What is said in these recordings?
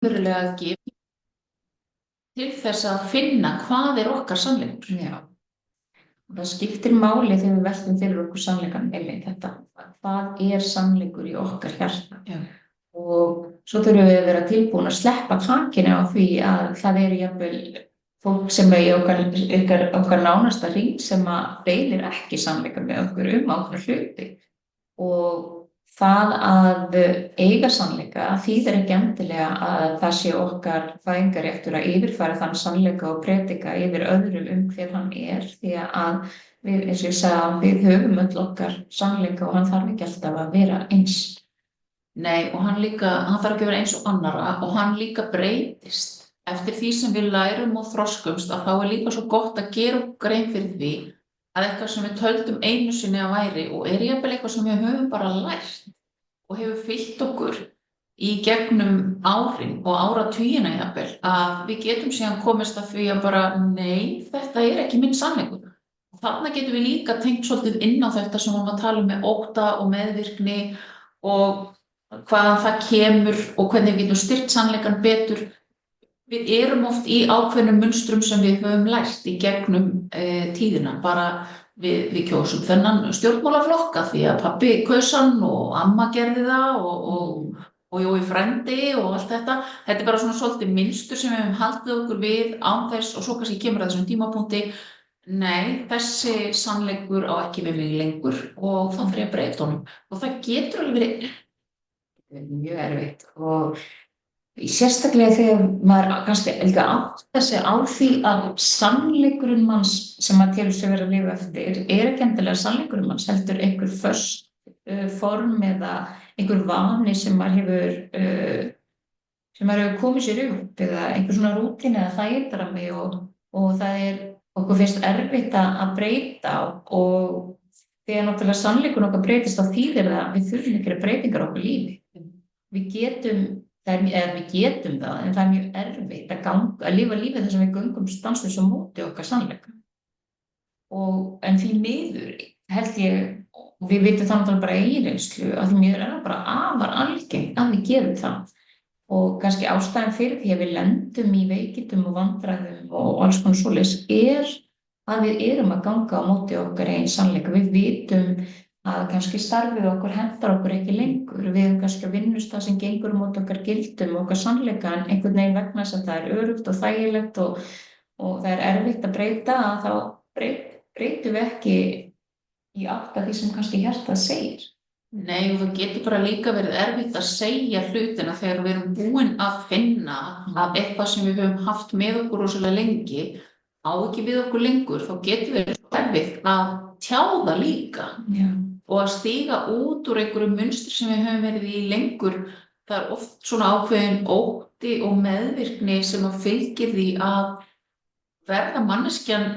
raunverulega gefið til þess að finna hvað okkar sannleikur. Já. Og það skiptir máli þegar við veltum fyrir okkur sannleikann þetta. Hvað sannleikur í okkar hjarta? Já. Og svo þurfum við að vera tilbúin að sleppa takinu á því að það jafnvel fólk sem í okkar nánasta hring sem að deilir ekki sannleikann með okkur ákveðna hluti. Og það að eiga sannleika þýðir ekki endilega að það sé okkar fæðingarréttur að yfirfæra þann sannleika og predika yfir öðrum hver hann því að við, eins og ég sagði, við höfum öll okkar sannleika og hann þarf ekki alltaf að vera eins. Nei, og hann þarf ekki að vera eins og annarra og hann líka breytist eftir því sem við lærum og þroskumst að þá líka svo gott að gera okkur grein fyrir því að eitthvað sem við töldum einu sinni að væri og jafnvel eitthvað sem við höfum bara lært og hefur fylgt okkur í gegnum árin og áratugina jafnvel, að við getum síðan komist að því að bara, nei, þetta ekki minn sannleikur. Og þarna getum við líka tengt svolítið inn á þetta sem við varum að tala um með ótta og meðvirkni og hvaðan það kemur og hvernig við getum styrkt sannleikann betur. Við erum oft í ákveðnum munstrum sem við höfum lært í gegnum tíðina, bara við kjósum þennan stjórnmálaflokka því að pabbi kaus hann og amma gerði það og Jói frændi og allt þetta. Þetta bara svona svolítið mynstur sem við höfum haldið okkur við án þess og svo kannski kemur að þessum tímapunkti, nei, þessi sannleikur á ekki við mig lengur og þá þarf ég að breyta honum. Og það getur alveg verið mjög erfitt og sérstaklega þegar maður kannski líka áttar sig á því að sannleikurinn manns sem maður telur sig vera að lifa eftir ekki endilega sannleikurinn manns, heldur einhver föst form eða einhver vani sem maður hefur komið sér upp eða einhver svona rútín eða þægindræmi og það okkur finnst erfitt að breyta og þegar náttúrulega sannleikurinn okkar breytist þá þýðir það að við þurfum ekki breytingar á okkar lífi. Við getum það, en það mjög erfitt að lifa lífið þess að við göngum stanslaust á móti okkar sannleika. En því miður held ég, og við vitum það náttúrulega bara eigin reynslu, að því miður það bara afar algengt að við gerum það. Og kannski ástæðan fyrir því að við lendum í veikindum og vandræðum og alls konar svoleiðis að við erum að ganga á móti okkar eigin sannleika. Við vitum að kannski starfið okkur hentar okkur ekki lengur. Við erum kannski að vinnustað sem gengur mót okkar gildum og okkar sannleika en einhvern veginn vegna þess að það öruggt og þægilegt og það erfitt að breyta að þá breytum við ekki í átt að því sem kannski hjartað segir. Nei, og það getur bara líka verið erfitt að segja hlutina þegar við erum búin að finna að eitthvað sem við höfum haft með okkur rosalega lengi á ekki við okkur lengur, þá getur verið erfitt að tjá það líka. Já. Og að stíga út úr einhverju munstur sem við höfum verið í lengur, það oft svona ákveðin ótti og meðvirkni sem að fylgir því að verða manneskjan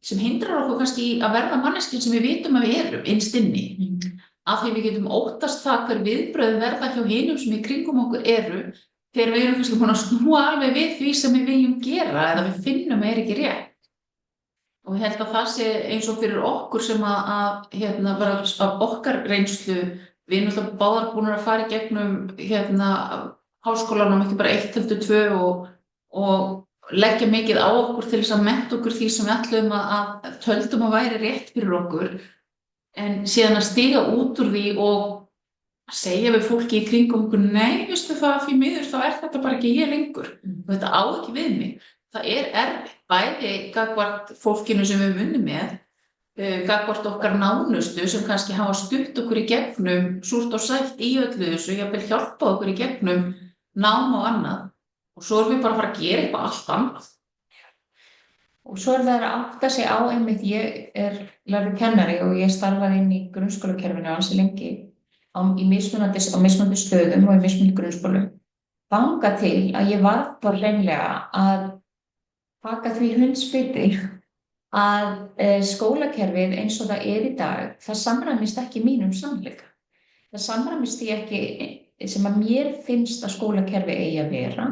sem hindrar okkur kannski að verða manneskjan sem við vitum að við erum innst inni. Af því við getum óttast það hver viðbrögð verða hjá hinum sem í kringum okkur þegar við erum kannski búin að snúa alveg við því sem við viljum gera eða við finnum að ekki rétt. Og ég held að það sé eins og fyrir okkur sem bara af okkar reynslu, við erum alltaf báðar búin að fara í gegnum háskólanum, ekki bara 1 heldur 2 og leggja mikið á okkur til þess að mennta okkur því sem við ætlum að töldum að væri rétt fyrir okkur. En síðan að stíga út úr því og segja við fólki í kringum okkur, nei, veistu það, því miður, þá þetta bara ekki ég lengur. Og þetta á ekki við mig. Það erfitt, bæði gagnvart fólkinu sem við unnum með, gagnvart okkar nánustu sem kannski hafa stutt okkur í gegnum súrt og sætt í öllu þessu, jafnvel hjálpað okkur í gegnum nám og annað. Og svo erum við bara að fara að gera eitthvað allt annað. Og svo það að átta sig á einmitt, ég lærður kennari og ég starfaði inn í grunnskólakerfinu ansi lengi á mismunandi stöðum og í mismunandi grunnskólum. Þangað til að ég var bara hreinlega að taka því hundsfiti að skólakerfið eins og það í dag, það samræmist ekki mínum sannleika. Það samræmist því ekki sem að mér finnst að skólakerfi eigi að vera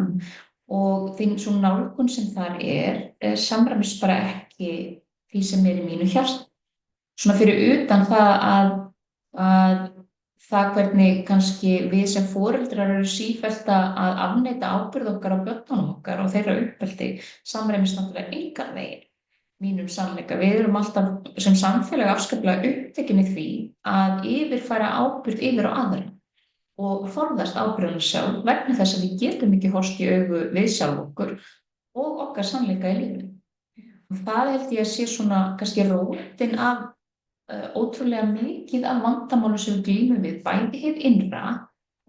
og því svo nálgun sem þar samræmist bara ekki því sem í mínu hjarta. Svona fyrir utan það að það hvernig kannski við sem foreldrar eru sífellt að afneita ábyrgð okkar á börnunum okkar og þeirra uppeldi samræmist náttúrulega engan veginn mínum sannleika. Við erum alltaf sem samfélag afskaplega upptekin í því að yfirfæra ábyrgð yfir á aðra og forðast ábyrgðina sjálf vegna þess að við getum ekki horfst í augu við sjálf okkur og okkar sannleika í lífinu. Og það held ég að sé svona kannski rótin af ótrúlega mikið af vandamálu sem við glímum við bæði hið innra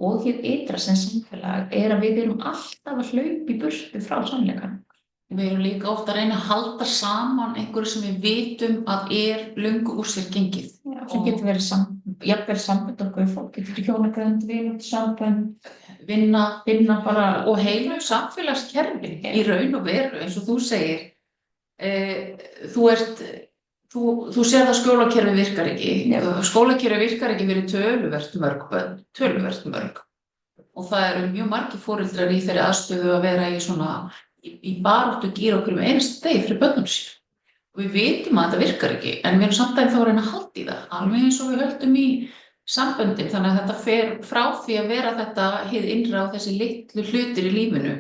og hið ytra sem samfélag að við erum alltaf að hlaupa í burtu frá sannleikanum. Við erum líka ofta að reyna að halda saman einhverju sem við vitum að löngu úr sér gengið. Já, sem getur verið jafnvel sambönd okkur, fólk getur verið hjónabönd, vináttssambönd, vinna bara og heilu samfélagskerfi í raun og veru eins og þú segir. Þú sér að skólakerfi virkar ekki. Skólakerfi virkar ekki fyrir töluvert mörg. Og það eru mjög margir foreldrar í þeirri aðstöðu að vera í baráttu gíra okkur einasta degi fyrir börnum sér. Og við vitum að þetta virkar ekki, en við erum samt að reyna að halda í það, alveg eins og við höldum í samböndin, þannig að þetta fer frá því að vera þetta hið innra og þessi litlu hlutir í lífinu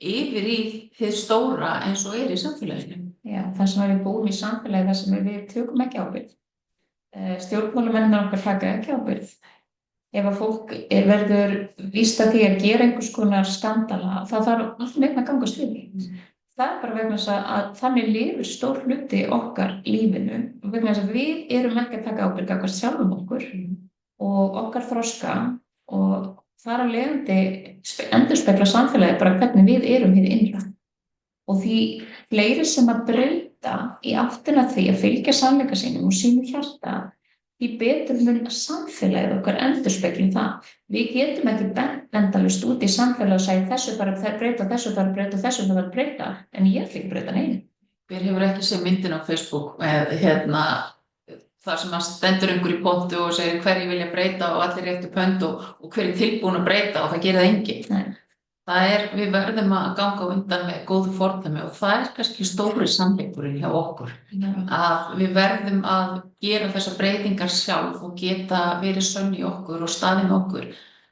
yfir í hið stóra eins og í samfélaginu. Já, þar sem við búum í samfélagi þar sem við tökum ekki ábyrgð. Stjórnmálamennirnir okkar taka ekki ábyrgð. Ef að fólk verður víst að því að gera einhvers konar skandala, þá þarf alltaf neitt að gangast við því. Það er bara vegna þess að þannig lifir stór hluti okkar lífinu, vegna þess að við erum ekki að taka ábyrgð gagnvart sjálfum okkur og okkar þroska og þar af leiðandi endurspeglar samfélagið bara hvernig við erum hið innra. Og því fleiri sem að breyta í áttina því að fylgja sannleika sínum og sínu hjarta, því betur mun samfélagið okkar endurspegli það. Við getum ekki endalaust út í samfélagið og segja þessu þarf að breyta, þessu þarf að breyta, þessu þarf að breyta, en ég ætla ekki að breyta neinu. Hver hefur ekki séð myndin á Facebook þar sem að stendur einhver í pontu og segir hverju vilja breyta og allir réttu pönd og hver tilbúin að breyta og það gerir það enginn. Nei. Við verðum að ganga undan með góðu fordæmi og það kannski stóri sannleikurinn hjá okkur. Að við verðum að gera þessar breytingar sjálf og geta verið sönn í okkur og staðið með okkur.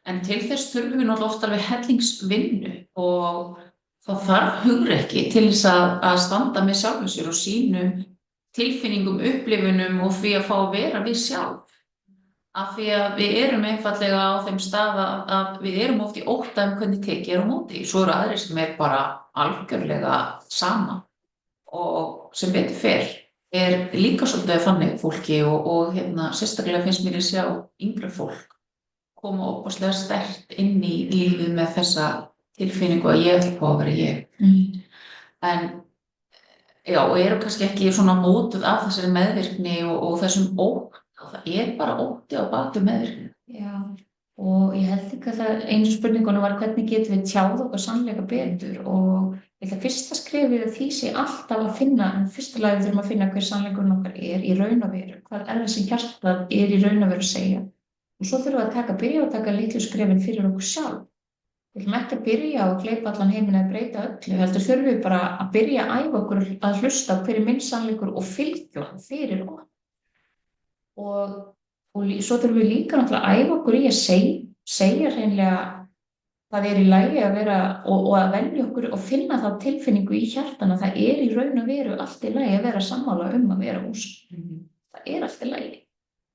En til þess þurfum við náttúrulega oft alveg hellingsvinnu og það þarf hugrekki til þess að standa með sjálfum sér og sínum tilfinningum, upplifunum og því að fá að vera við sjálf. Af því að við erum einfallega á þeim stað að við erum oft í ótta hvernig tekið á móti. Svo eru aðrir sem bara algjörlega sama og sem betur fer líka svolítið þannig fólki og sérstaklega finnst mér að sjá yngra fólk koma óbúslega sterkt inn í lífið með þessa tilfinningu að ég ætla að vera ég. En já, og eru kannski ekki svona mótuð af þessari meðvirkni og þessum ótta. Það bara ótti á bak við meðvirkni. Já, og ég held ekki að einu spurningunum var hvernig getum við tjáð okkar sannleika betur og ég held að fyrsta skrefið að því sé alltaf að finna, en fyrsta lagi þurfum að finna hver sannleikurinn okkar í raun og veru, hvað það sem hjartað í raun og veru að segja. Og svo þurfum við að byrja að taka litlu skrefin fyrir okkur sjálf. Við ætlum ekki að byrja að gleypa allan heiminn að breyta öllu, heldur þurfum við bara að byrja að æfa okkur að hlusta hver er minn sannleikur og fylgja fyrir okkur. Og svo þurfum við líka náttúrulega að æfa okkur í að segja hreinlega hvað í lagi að vera og að velja okkur og finna þá tilfinningu í hjartana að það í raun og veru allt í lagi að vera sammála að vera ósk. Það allt í lagi.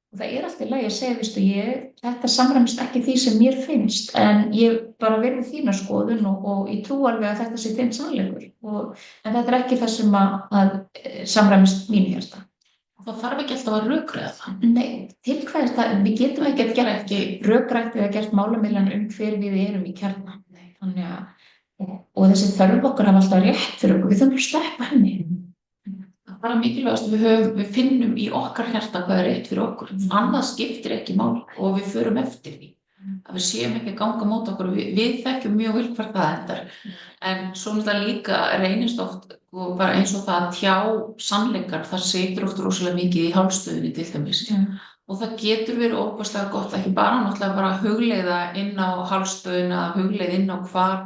Og það allt í lagi að segja, þetta samræmist ekki því sem mér finnst, en ég bara verði þína skoðun og ég trú alveg að þetta sé þinn sannleikur. En þetta ekki það sem að samræmist mínu hjarta. Það þarf ekki alltaf að rökræða það. Nei, til hvers það, við getum ekki að gera ekki rökrætt eða gert málamiðlan við við erum í kjarna. Þannig að, og þessi þörf okkar hafa alltaf rétt fyrir okkur, við þurfum að sleppa henni. Það bara mikilvægast að við finnum í okkar hjarta hvað rétt fyrir okkur. Annað skiptir ekki mál og við förum eftir því. Að við séum ekki að ganga mót okkur, við þekkjum mjög vel hvar það endar. En svo líka reynist oft bara eins og það að tjá sannleikar, það situr oft rosalega mikið í hálfstöðunni til dæmis. Og það getur verið óbúslega gott, ekki bara að hugleiða inn á hálfstöðuna, hugleiða inn á hvar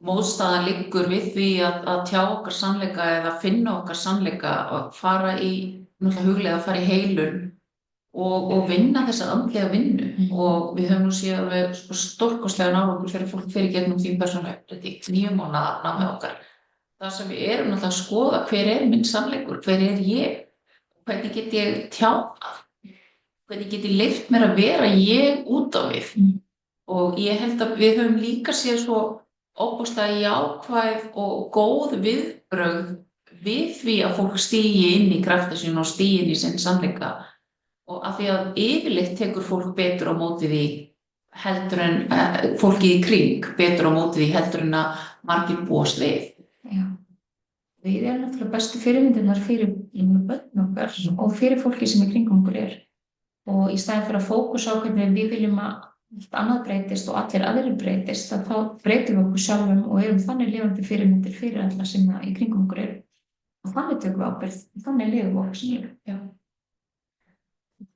mótstaðan liggur við því að tjá okkar sannleika eða finna okkar sannleika og fara í heilun og vinna þessa andlega vinnu og við höfum nú séð alveg stórkostlegan árangur fyrir fólk fyrir gegnum því persónulega uppbreyting 9 mánaða námið okkar. Það sem við erum náttúrulega að skoða hver minn sannleikur, hver ég, hvernig get ég tjáð, hvernig get ég leyft mér að vera ég út á við. Og ég held að við höfum líka séð svo óbúslega jákvæð og góð viðbrögð við því að fólk stígi inn í krafta sín og stígi inn í sinn sannleika. Og af því að yfirleitt tekur fólk betur á móti því heldur en fólki í kring betur á móti því heldur en að margir búast við. Já. Við erum náttúrulega bestu fyrirmyndirnar fyrir börn okkar og fyrir fólki sem í kringum okkur og í staðinn fyrir að fókusa á hvernig við viljum að allt annað breytist og allir aðrir breytist að þá breytum við okkur sjálfum og erum þannig lifandi fyrirmyndir fyrir alla sem í kringum okkur og þannig tökum við ábyrgð, þannig lifum við okkur sem líka. Já.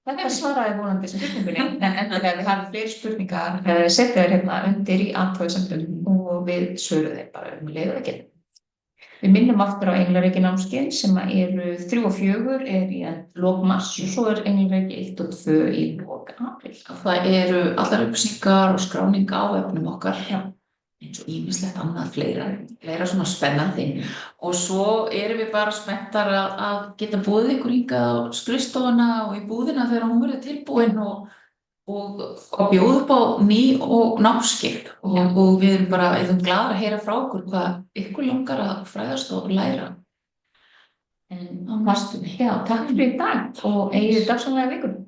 Þetta svaraði vonandi spurningunni, en endilega við hafum fleiri spurningar, setja þær hérna undir í athugasemdum og við svörum þeim bara leið og ekki. Við minnum aftur á Englaríki námskeið sem eru 3 og 4 í lok mars og svo Englaríki 1 og 2 í lok apríl. Það eru allar upplýsingar og skráning á vefnum okkar. Já. Eins og ýmislegt annað fleira svona spennandi og svo erum við bara spenntar að geta boðið ykkur hingað á skrifstofuna og í búðina þegar hún verður tilbúin og bjóða upp á ný og námskeið og við erum bara glaðar að heyra frá okkur hvað ykkur langar að fræðast og læra á næstunni. Já, takk fyrir í dag og eigið dagsamlega vikur.